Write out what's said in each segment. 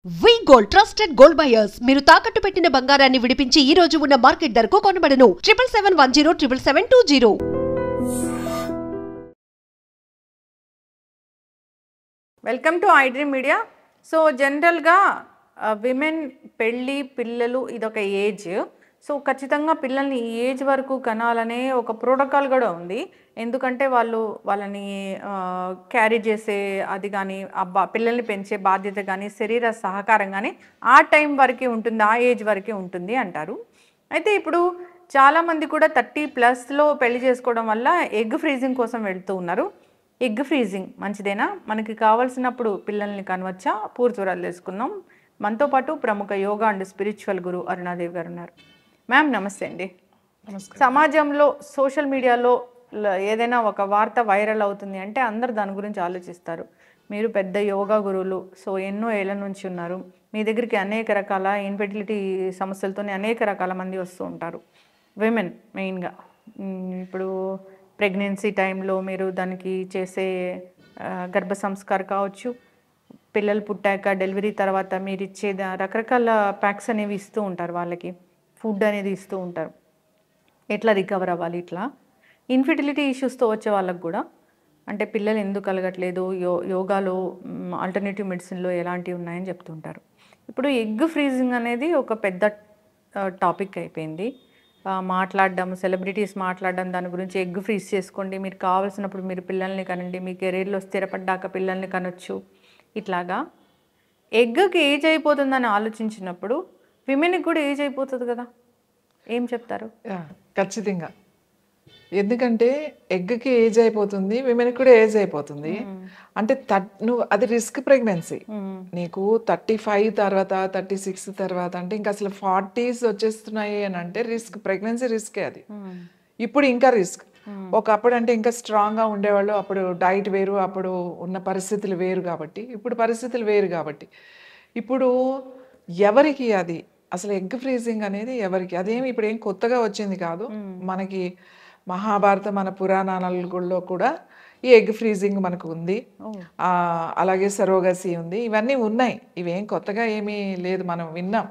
వి gold trusted gold buyers మీరు తాకట్టు పెట్టిన బంగారాన్ని విడిపించి ఈ రోజు ఉన్న మార్కెట్ ధరకు కొనబడను 7771077720. Welcome to I dream media. So జనరల్గా విమెన్ పెళ్ళి పిల్లలు ఇదొక ఏజ్. సో ఖచ్చితంగా పిల్లల్ని ఈ ఏజ్ వరకు కనాలనే ఒక ప్రోటోకాల్ కూడా ఉంది. ఎందుకంటే వాళ్ళని క్యారీ చేసే అది కానీ పిల్లల్ని పెంచే బాధ్యత కానీ శరీర సహకారం కానీ ఆ టైం వరకే ఉంటుంది, ఆ ఏజ్ వరకే ఉంటుంది అంటారు. అయితే ఇప్పుడు చాలామంది కూడా 30+ పెళ్లి చేసుకోవడం వల్ల ఎగ్ ఫ్రీజింగ్ కోసం వెళ్తూ ఉన్నారు. ఎగ్ ఫ్రీజింగ్ మంచిదేనా? మనకి కావాల్సినప్పుడు పిల్లల్ని కనవచ్చా? పూర్తి వివరాలు తెలుసుకుందాం. మనతో పాటు ప్రముఖ యోగా అండ్ స్పిరిచువల్ గురు అరుణాదేవి గారు ఉన్నారు. మ్యామ్ నమస్తే అండి. సమాజంలో సోషల్ మీడియాలో ఏదైనా ఒక వార్త వైరల్ అవుతుంది అంటే అందరు దాని గురించి ఆలోచిస్తారు. మీరు పెద్ద యోగా గురువులు, సో ఎన్నో ఏళ్ళ నుంచి ఉన్నారు. మీ దగ్గరికి అనేక రకాల ఇన్ఫెర్టిలిటీ సమస్యలతోనే అనేక రకాల మంది వస్తూ ఉంటారు, విమెన్ మెయిన్గా. ఇప్పుడు ప్రెగ్నెన్సీ టైంలో మీరు దానికి చేసే గర్భ సంస్కారం కావచ్చు, పిల్లలు పుట్టాక డెలివరీ తర్వాత మీరు ఇచ్చే రకరకాల ప్యాక్స్ అనేవి ఇస్తూ ఉంటారు, వాళ్ళకి ఫుడ్ అనేది ఇస్తూ ఉంటారు. ఎట్లా రికవర్ అవ్వాలి, ఇట్లా ఇన్ఫెర్టిలిటీ ఇష్యూస్తో వచ్చే వాళ్ళకు కూడా అంటే పిల్లలు ఎందుకు కలగట్లేదు, యోగాలో ఆల్టర్నేటివ్ మెడిసిన్లో ఎలాంటివి ఉన్నాయని చెప్తుంటారు. ఇప్పుడు ఎగ్ ఫ్రీజింగ్ అనేది ఒక పెద్ద టాపిక్ అయిపోయింది. మాట్లాడడం, సెలబ్రిటీస్ మాట్లాడడం దాని గురించి, ఎగ్ ఫ్రీజ్ చేసుకోండి, మీరు కావాల్సినప్పుడు మీరు పిల్లల్ని కనండి, మీ కెరీర్లో స్థిరపడ్డాక పిల్లల్ని కనొచ్చు. ఇట్లాగా ఎగ్కి ఏజ్ అయిపోతుందని ఆలోచించినప్పుడు విమెన్కి కూడా ఏజ్ అయిపోతుంది కదా, ఏం చెప్తారు? ఖచ్చితంగా. ఎందుకంటే ఎగ్కి ఏజ్ అయిపోతుంది, విమెన్కి కూడా ఏజ్ అయిపోతుంది. అంటే నువ్వు అది రిస్క్ ప్రెగ్నెన్సీ. నీకు 35 తర్వాత 36 తర్వాత అంటే ఇంకా అసలు 40s వచ్చేస్తున్నాయి అని అంటే రిస్క్, ప్రెగ్నెన్సీ రిస్కే అది. ఇప్పుడు ఇంకా రిస్క్. ఒకప్పుడు అంటే ఇంకా స్ట్రాంగ్గా ఉండేవాళ్ళు, అప్పుడు డైట్ వేరు, అప్పుడు ఉన్న పరిస్థితులు వేరు కాబట్టి, ఇప్పుడు పరిస్థితులు వేరు కాబట్టి ఇప్పుడు ఎవరికి అది అసలు ఎగ్ ఫ్రీజింగ్ అనేది ఎవరికి అదేమి ఇప్పుడు ఏం కొత్తగా వచ్చింది కాదు. మనకి మహాభారత మన పురాణాలలో కూడా ఈ ఎగ్ ఫ్రీజింగ్ మనకు ఉంది. అలాగే సరోగసి ఉంది, ఇవన్నీ ఉన్నాయి. ఇవేం కొత్తగా ఏమీ లేదు, మనం విన్నాం.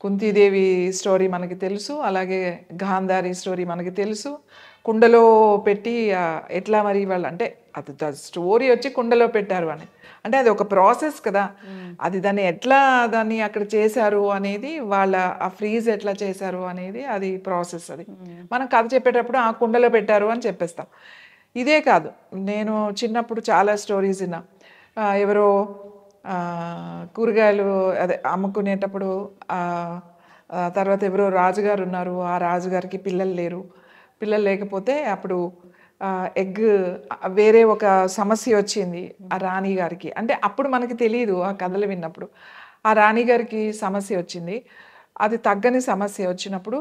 కుంతీదేవి స్టోరీ మనకి తెలుసు, అలాగే గాంధారి స్టోరీ మనకి తెలుసు. కుండలో పెట్టి ఎట్లా మరి వాళ్ళు అంటే అది స్టోరీ వచ్చి కుండలో పెట్టారు అని అంటే అది ఒక ప్రాసెస్ కదా. అది దాన్ని అక్కడ చేశారు అనేది, వాళ్ళ ఆ ఫ్రీజ్ ఎట్లా చేశారు అనేది అది ప్రాసెస్. అది మనం కథ చెప్పేటప్పుడు ఆ కుండలో పెట్టారు అని చెప్పేస్తాం. ఇదే కాదు, నేను చిన్నప్పుడు చాలా స్టోరీస్ విన్నా. ఎవరో కూరగాయలు అదే అమ్ముకునేటప్పుడు తర్వాత ఎవరో రాజుగారు ఉన్నారు, ఆ రాజుగారికి పిల్లలు లేరు. పిల్లలు లేకపోతే అప్పుడు ఎగ్ వేరే ఒక సమస్య వచ్చింది ఆ రాణి గారికి. అంటే అప్పుడు మనకి తెలియదు, ఆ కథలు విన్నప్పుడు ఆ రాణి గారికి సమస్య వచ్చింది. అది తగ్గని సమస్య వచ్చినప్పుడు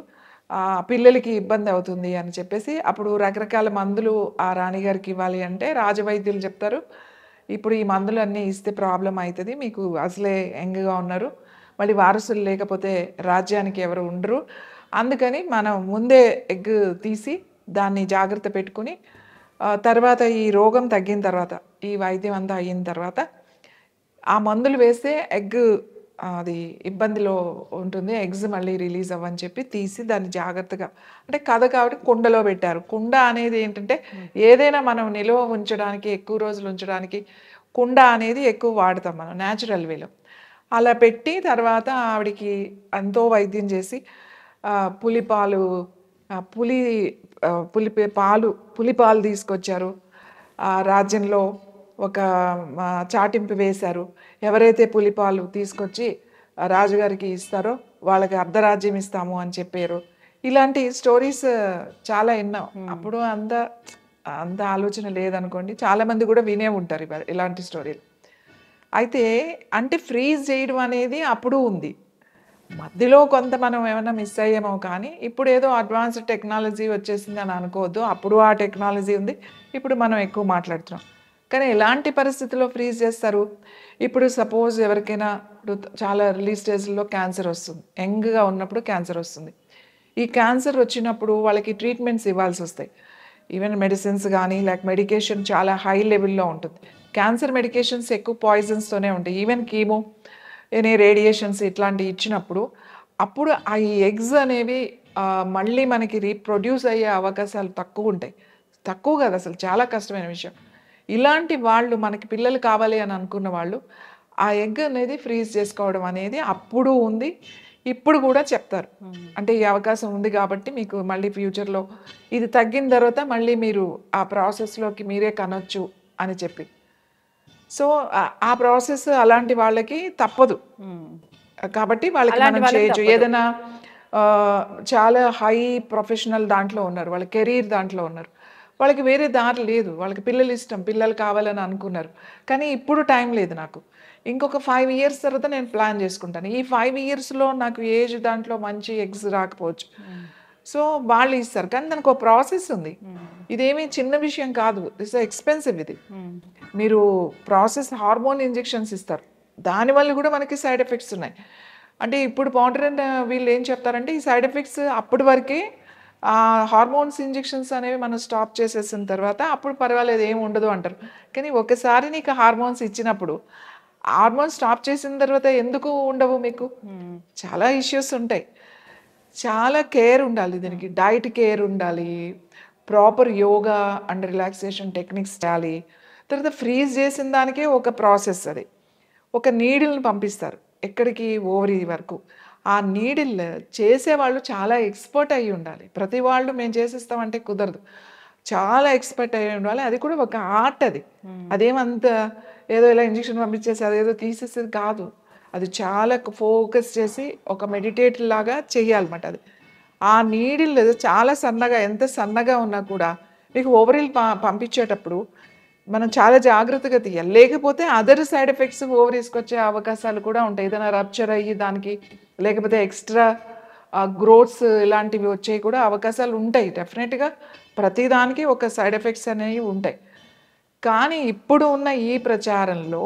పిల్లలకి ఇబ్బంది అవుతుంది అని చెప్పేసి అప్పుడు రకరకాల మందులు ఆ రాణిగారికి ఇవ్వాలి అంటే రాజవైద్యులు చెప్తారు, ఇప్పుడు ఈ మందులు అన్నీ ఇస్తే ప్రాబ్లం అవుతుంది, మీకు అసలే యంగ్గా ఉన్నారు, మళ్ళీ వారసులు లేకపోతే రాజ్యానికి ఎవరు ఉండరు, అందుకని మనం ముందే ఎగ్ తీసి దాన్ని జాగ్రత్త పెట్టుకుని తర్వాత ఈ రోగం తగ్గిన తర్వాత, ఈ వైద్యం అంతా అయిన తర్వాత ఆ మందులు వేస్తే ఎగ్ అది ఇబ్బందిలో ఉంటుంది, ఎగ్స్ మళ్ళీ రిలీజ్ అవ్వని చెప్పి తీసి దాన్ని జాగ్రత్తగా అంటే కథ కాబట్టి కుండలో పెట్టారు. కుండ అనేది ఏంటంటే ఏదైనా మనం నిల్వ ఉంచడానికి, ఎక్కువ రోజులు ఉంచడానికి కుండ అనేది ఎక్కువ వాడతాం మనం న్యాచురల్ వేలో. అలా పెట్టి తర్వాత ఆవిడికి ఎంతో వైద్యం చేసి పులిపాలు తీసుకొచ్చారు. రాజ్యంలో ఒక చాటింపు వేశారు, ఎవరైతే పులిపాలు తీసుకొచ్చి రాజుగారికి ఇస్తారో వాళ్ళకి అర్ధరాజ్యం ఇస్తాము అని చెప్పారు. ఇలాంటి స్టోరీస్ చాలా విన్నాం. అప్పుడు అంత ఆలోచన లేదనుకోండి, చాలామంది కూడా వినే ఉంటారు ఇలాంటి స్టోరీలు. అయితే అంటే ఫ్రీజ్ చేయడం అనేది అప్పుడు ఉంది, మధ్యలో కొంత మనం ఏమైనా మిస్ అయ్యామో. కానీ ఇప్పుడు ఏదో అడ్వాన్స్డ్ టెక్నాలజీ వచ్చేసింది అని అనుకోవద్దు, అప్పుడు ఆ టెక్నాలజీ ఉంది, ఇప్పుడు మనం ఎక్కువ మాట్లాడుతున్నాం. కానీ ఎలాంటి పరిస్థితుల్లో ఫ్రీజ్ చేస్తారు? ఇప్పుడు సపోజ్ ఎవరికైనా ఇప్పుడు చాలా ఎర్లీ స్టేజ్లో క్యాన్సర్ వస్తుంది, యంగ్గా ఉన్నప్పుడు క్యాన్సర్ వస్తుంది. ఈ క్యాన్సర్ వచ్చినప్పుడు వాళ్ళకి ట్రీట్మెంట్స్ ఇవ్వాల్సి వస్తాయి. ఈవెన్ మెడిసిన్స్ కానీ లేక మెడికేషన్ చాలా హై లెవెల్లో ఉంటుంది. క్యాన్సర్ మెడికేషన్స్ ఎక్కువ పాయిజన్స్తోనే ఉంటాయి. ఈవెన్ కీమో ఎనీ రేడియేషన్స్ ఇట్లాంటివి ఇచ్చినప్పుడు అప్పుడు ఆ ఎగ్స్ అనేవి మళ్ళీ మనకి రీప్రొడ్యూస్ అయ్యే అవకాశాలు తక్కువ ఉంటాయి. తక్కువ కాదు, అసలు చాలా కష్టమైన విషయం. ఇలాంటి వాళ్ళు మనకి పిల్లలు కావాలి అని అనుకున్న వాళ్ళు ఆ ఎగ్ అనేది ఫ్రీజ్ చేసుకోవడం అనేది అప్పుడు ఉంది, ఇప్పుడు కూడా చెప్తారు. అంటే ఈ అవకాశం ఉంది కాబట్టి మీకు మళ్ళీ ఫ్యూచర్లో ఇది తగ్గిన తర్వాత మళ్ళీ మీరు ఆ ప్రాసెస్లోకి మీరే కనొచ్చు అని చెప్పి. సో ఆ ప్రాసెస్ అలాంటి వాళ్ళకి తప్పదు కాబట్టి వాళ్ళకి అలాంటి మనం వాళ్ళకి చేయొచ్చు. తప్పదు. ఏదైనా చాలా హై ప్రొఫెషనల్ దాంట్లో ఉన్నారు, వాళ్ళ కెరీర్ దాంట్లో ఉన్నారు, వాళ్ళకి వేరే దారి లేదు, వాళ్ళకి పిల్లలు ఇష్టం, పిల్లలు కావాలని అనుకున్నారు, కానీ ఇప్పుడు టైం లేదు నాకు, ఇంకొక 5 years తర్వాత నేను ప్లాన్ చేసుకుంటాను, ఈ 5 yearsలో నాకు ఏజ్ దాంట్లో మంచి ఎగ్స్ రాకపోవచ్చు. సో వాళ్ళు ఇస్తారు, కానీ దానికి ఒక ప్రాసెస్ ఉంది. ఇదేమీ చిన్న విషయం కాదు, దిస్ ఎక్స్పెన్సివ్. ఇది మీరు ప్రాసెస్ హార్మోన్ ఇంజెక్షన్స్ ఇస్తారు, దానివల్ల కూడా మనకి సైడ్ ఎఫెక్ట్స్ ఉన్నాయి. అంటే ఇప్పుడు మోడర్న్ వీళ్ళు ఏం చెప్తారంటే ఈ సైడ్ ఎఫెక్ట్స్ అప్పటి వరకే, హార్మోన్స్ ఇంజెక్షన్స్ అనేవి మనం స్టాప్ చేసేసిన తర్వాత అప్పుడు పర్వాలేదు ఏమి ఉండదు అంటారు. కానీ ఒకసారి నీకు హార్మోన్స్ ఇచ్చినప్పుడు హార్మోన్స్ స్టాప్ చేసిన తర్వాత ఎందుకు ఉండవు మీకు? చాలా ఇష్యూస్ ఉంటాయి. చాలా కేర్ ఉండాలి దీనికి, డైట్ కేర్ ఉండాలి, proper yoga and relaxation techniques చేయాలి. తర్వాత ఫ్రీజ్ చేసిన దానికే ఒక ప్రాసెస్, అది ఒక నీడిల్ని పంపిస్తారు ఎక్కడికి, ఓవరీ వరకు. ఆ నీడిల్ చేసేవాళ్ళు చాలా ఎక్స్పర్ట్ అయ్యి ఉండాలి. ప్రతి వాళ్ళు మేము చేసేస్తామంటే కుదరదు, చాలా ఎక్స్పర్ట్ అయ్యి ఉండాలి. అది కూడా ఒక ఆర్ట్, అది అదేమంత ఏదో ఇలా ఇంజెక్షన్ పంపించేసి అదేదో తీసేసేది కాదు, అది చాలా ఫోకస్ చేసి ఒక మెడిటేట్ లాగా చెయ్యాలన్నమాట. అది ఆ నీడిల్ చాలా సన్నగా, ఎంత సన్నగా ఉన్నా కూడా మీకు ఓవరీల్ పంపించేటప్పుడు మనం చాలా జాగ్రత్తగా తీయాలి, లేకపోతే అదర్ సైడ్ ఎఫెక్ట్స్ ఓవరీస్కి వచ్చే అవకాశాలు కూడా ఉంటాయి. ఏదైనా రప్చర్ అయ్యి దానికి, లేకపోతే ఎక్స్ట్రా గ్రోత్స్ ఇలాంటివి వచ్చే కూడా అవకాశాలు ఉంటాయి. డెఫినెట్గా ప్రతిదానికి ఒక సైడ్ ఎఫెక్ట్స్ అనేవి ఉంటాయి. కానీ ఇప్పుడు ఉన్న ఈ ప్రచారంలో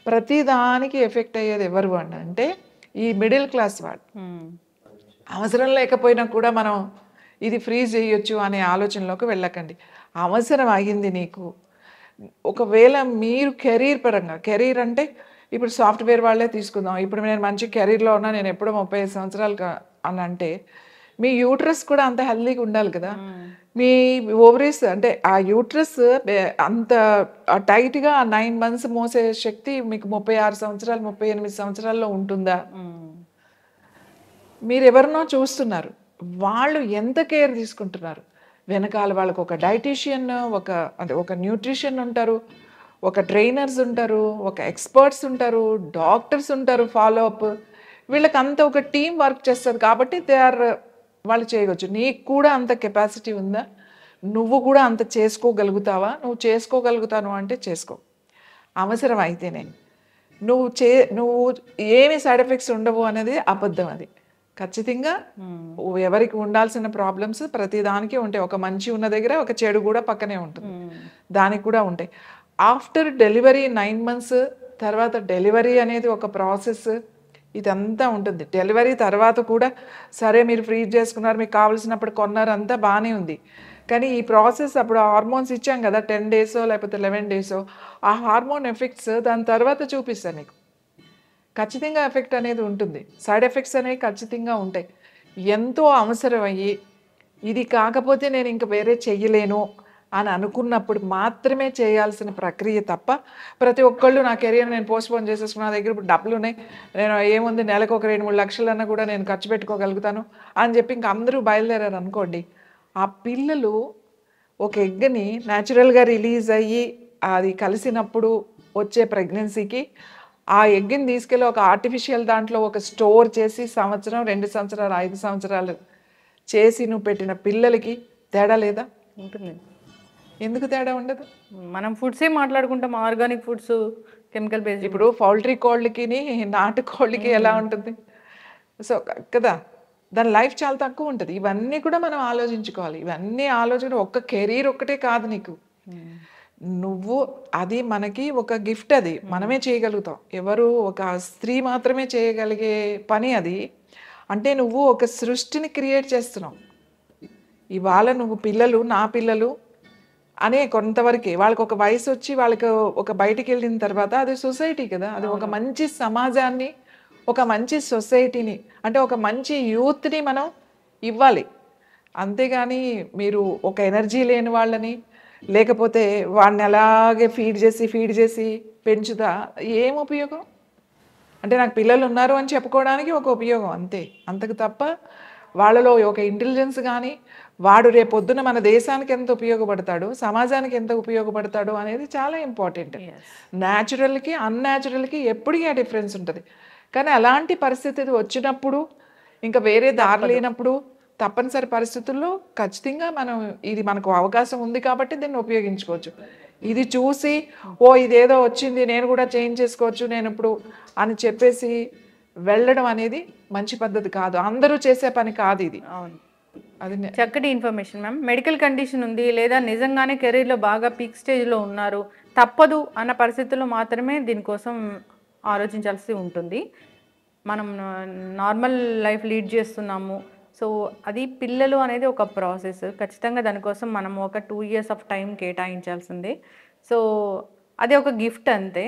ప్రతిదానికి ఎఫెక్ట్ అయ్యేది ఎవరు అంటే ఈ మిడిల్ క్లాస్ వాళ్ళు. అవసరం లేకపోయినా కూడా మనం ఇది ఫ్రీజ్ చేయొచ్చు అనే ఆలోచనలోకి వెళ్ళకండి. అవసరం అయ్యింది నీకు, ఒకవేళ మీరు కెరీర్ పరంగా, కెరీర్ అంటే ఇప్పుడు సాఫ్ట్వేర్ వాళ్ళే తీసుకుందాం, ఇప్పుడు నేను మంచి కెరీర్లో ఉన్నా, నేను ఎప్పుడో 35 సంవత్సరాలు అని అంటే మీ యూట్రస్ కూడా అంత హెల్దీగా ఉండాలి కదా. మీ ఓవరీస్ అంటే ఆ యూట్రస్ అంత టైట్గా 9 months మోసే శక్తి మీకు 36 సంవత్సరాలు 38 సంవత్సరాల్లో ఉంటుందా? మీరు ఎవరినో చూస్తున్నారు, వాళ్ళు ఎంత కేర్ తీసుకుంటున్నారు, వెనకాల వాళ్ళకు ఒక డైటీషియన్, ఒక న్యూట్రిషన్ ఉంటారు, ఒక ట్రైనర్స్ ఉంటారు, ఒక ఎక్స్పర్ట్స్ ఉంటారు, డాక్టర్స్ ఉంటారు, ఫాలో అప్, వీళ్ళకి అంత ఒక టీం వర్క్ చేస్తారు కాబట్టి వాళ్ళు చేయవచ్చు. నీకు కూడా అంత కెపాసిటీ ఉందా? నువ్వు కూడా అంత చేసుకోగలుగుతావా? నువ్వు చేసుకోగలుగుతాను అంటే చేసుకో, అవసరం అయితేనే. నువ్వు ఏమి సైడ్ ఎఫెక్ట్స్ ఉండవు అనేది అబద్ధం. అది ఖచ్చితంగా ఎవరికి ఉండాల్సిన ప్రాబ్లమ్స్ ప్రతిదానికి ఉంటాయి. ఒక మంచి ఉన్న దగ్గర ఒక చెడు కూడా పక్కనే ఉంటుంది, దానికి కూడా ఉంటాయి. ఆఫ్టర్ డెలివరీ 9 months తర్వాత డెలివరీ అనేది ఒక ప్రాసెస్, ఇదంతా ఉంటుంది. డెలివరీ తర్వాత కూడా సరే మీరు ఫ్రీజ్ చేసుకున్నారు, మీకు కావాల్సినప్పుడు కొన్నారు, అంతా బాగానే ఉంది. కానీ ఈ ప్రాసెస్ అప్పుడు హార్మోన్స్ ఇచ్చాం కదా 10 days లేకపోతే 11 days, ఆ హార్మోన్ ఎఫెక్ట్స్ దాని తర్వాత చూపిస్తాను నీకు. ఖచ్చితంగా ఎఫెక్ట్ అనేది ఉంటుంది, సైడ్ ఎఫెక్ట్స్ అనేవి ఖచ్చితంగా ఉంటాయి. ఎంతో అవసరం అయ్యి ఇది కాకపోతే నేను ఇంక వేరే చెయ్యలేను అని అనుకున్నప్పుడు మాత్రమే చేయాల్సిన ప్రక్రియ తప్ప, ప్రతి ఒక్కళ్ళు నా కెరియర్ నేను పోస్ట్పోన్ చేసేసుకున్న, నా దగ్గర ఇప్పుడు డబ్బులు ఉన్నాయి, నేను ఏముంది నెలకు ఒక 2-3 లక్షలన్నా కూడా నేను ఖర్చు పెట్టుకోగలుగుతాను అని చెప్పి ఇంక అందరూ బయలుదేరారు అనుకోండి, ఆ పిల్లలు ఒక ఎగ్ని న్యాచురల్గా రిలీజ్ అయ్యి అది కలిసినప్పుడు వచ్చే ప్రెగ్నెన్సీకి ఆ ఎగ్ని తీసుకెళ్ళి ఒక ఆర్టిఫిషియల్ దాంట్లో ఒక స్టోర్ చేసి 1 సంవత్సరం 2 సంవత్సరాలు 5 సంవత్సరాలు చేసి నువ్వు పెట్టిన పిల్లలకి తేడా లేదా? ఉంటుంది. ఎందుకు తేడా ఉండదు? మనం ఫుడ్సే మాట్లాడుకుంటాం, ఆర్గానిక్ ఫుడ్స్, కెమికల్ బేస్డ్. ఇప్పుడు పౌల్ట్రీ కోళ్ళకి నాటు కోళ్ళకి ఎలా ఉంటుంది? సో కదా, దాని లైఫ్ చాలా తక్కువ ఉంటుంది. ఇవన్నీ కూడా మనం ఆలోచించుకోవాలి. ఇవన్నీ ఆలోచన, ఒక్క కెరీర్ ఒక్కటే కాదు నీకు, నువ్వు అది మనకి ఒక గిఫ్ట్, అది మనమే చేయగలుగుతాం. ఎవరు ఒక స్త్రీ మాత్రమే చేయగలిగే పని అది. అంటే నువ్వు ఒక సృష్టిని క్రియేట్ చేస్తున్నావు. ఇవాళ నువ్వు పిల్లలు, నా పిల్లలు అనే కొంతవరకే, వాళ్ళకి ఒక వయసు వచ్చి వాళ్ళకి ఒక బయటికి వెళ్ళిన తర్వాత అది సొసైటీ కదా, అది ఒక మంచి సమాజాన్ని ఒక మంచి సొసైటీని, అంటే ఒక మంచి యూత్ని మనం ఇవ్వాలి. అంతేగాని మీరు ఒక ఎనర్జీ లేని వాళ్ళని, లేకపోతే వాడిని అలాగే ఫీడ్ చేసి పెంచుతా ఏం ఉపయోగం? అంటే నాకు పిల్లలు ఉన్నారు అని చెప్పుకోవడానికి ఒక ఉపయోగం అంతే. అంతకు తప్ప వాళ్ళలో ఒక ఇంటెలిజెన్స్ కానీ, వాడు రేపొద్దున మన దేశానికి ఎంత ఉపయోగపడతాడు, సమాజానికి ఎంత ఉపయోగపడతాడు అనేది చాలా ఇంపార్టెంట్. న్యాచురల్కి అన్యాచురల్కి ఎప్పటికీ ఆ డిఫరెన్స్ ఉంటుంది. కానీ అలాంటి పరిస్థితి వచ్చినప్పుడు, ఇంకా వేరే దారి లేనప్పుడు, తప్పనిసరి పరిస్థితుల్లో ఖచ్చితంగా మనం ఇది మనకు అవకాశం ఉంది కాబట్టి దీన్ని ఉపయోగించుకోవచ్చు. ఇది చూసి ఇదేదో వచ్చింది నేను కూడా చేంజ్ చేసుకోవచ్చు నేను ఇప్పుడు అని చెప్పేసి వెళ్ళడం అనేది మంచి పద్ధతి కాదు. అందరూ చేసే పని కాదు ఇది. అవును, అది చక్కటి ఇన్ఫర్మేషన్ మ్యామ్. మెడికల్ కండిషన్ ఉంది లేదా నిజంగానే కెరీర్లో బాగా పీక్ స్టేజ్లో ఉన్నారు, తప్పదు అన్న పరిస్థితుల్లో మాత్రమే దీనికోసం ఆలోచించాల్సి ఉంటుంది. మనం నార్మల్ లైఫ్ లీడ్ చేస్తున్నాము, సో అది పిల్లలు అనేది ఒక ప్రాసెస్. ఖచ్చితంగా దానికోసం మనం ఒక 2 years ఆఫ్ టైం కేటాయించాల్సిందే. సో అది ఒక గిఫ్ట్ అంతే.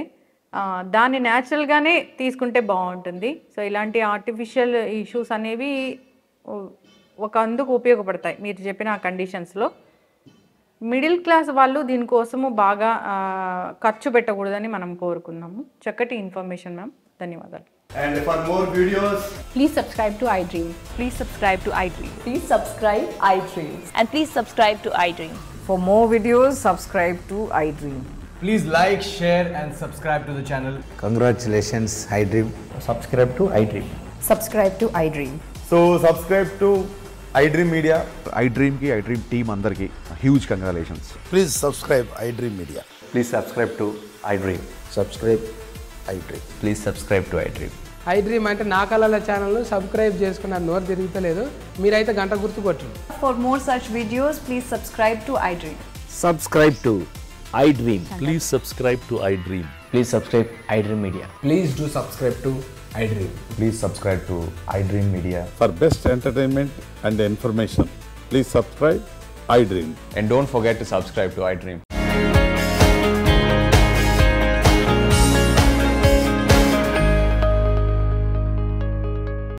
దాన్ని న్యాచురల్గానే తీసుకుంటే బాగుంటుంది. సో ఇలాంటి ఆర్టిఫిషియల్ ఇష్యూస్ అనేవి ఒక అందుకు ఉపయోగపడతాయి మీరు చెప్పిన ఆ కండిషన్స్లో. మిడిల్ క్లాస్ వాళ్ళు దీనికోసము బాగా ఖర్చు పెట్టకూడదని మనం కోరుకున్నాము. చక్కటి ఇన్ఫర్మేషన్ మ్యామ్, ధన్యవాదాలు. And for more videos, Please subscribe to iDream. Please subscribe to iDream. Please subscribe iDream. And please subscribe to iDream. For more videos, subscribe to iDream. please like, share and subscribe to the channel. Congratulations, iDream. Subscribe to iDream. Subscribe to iDream. So subscribe to iDream Media. iDream ki iDream team andarki huge congratulations. Please subscribe iDream Media. Please subscribe to iDream. Subscribe iDream. Please subscribe to iDream. iDream అంటే నా కళల channel subscribe చేసుకున్నారు, నోరు తిరుగుతలేదు, మీరైతే గంట గుర్తు కొట్టండి. For more such videos, please subscribe to iDream. Subscribe to iDream. Please subscribe to iDream. Please subscribe iDream Media. Please do subscribe to iDream. Please subscribe to iDream Media. For best entertainment and information, please subscribe iDream. And don't forget to subscribe to iDream.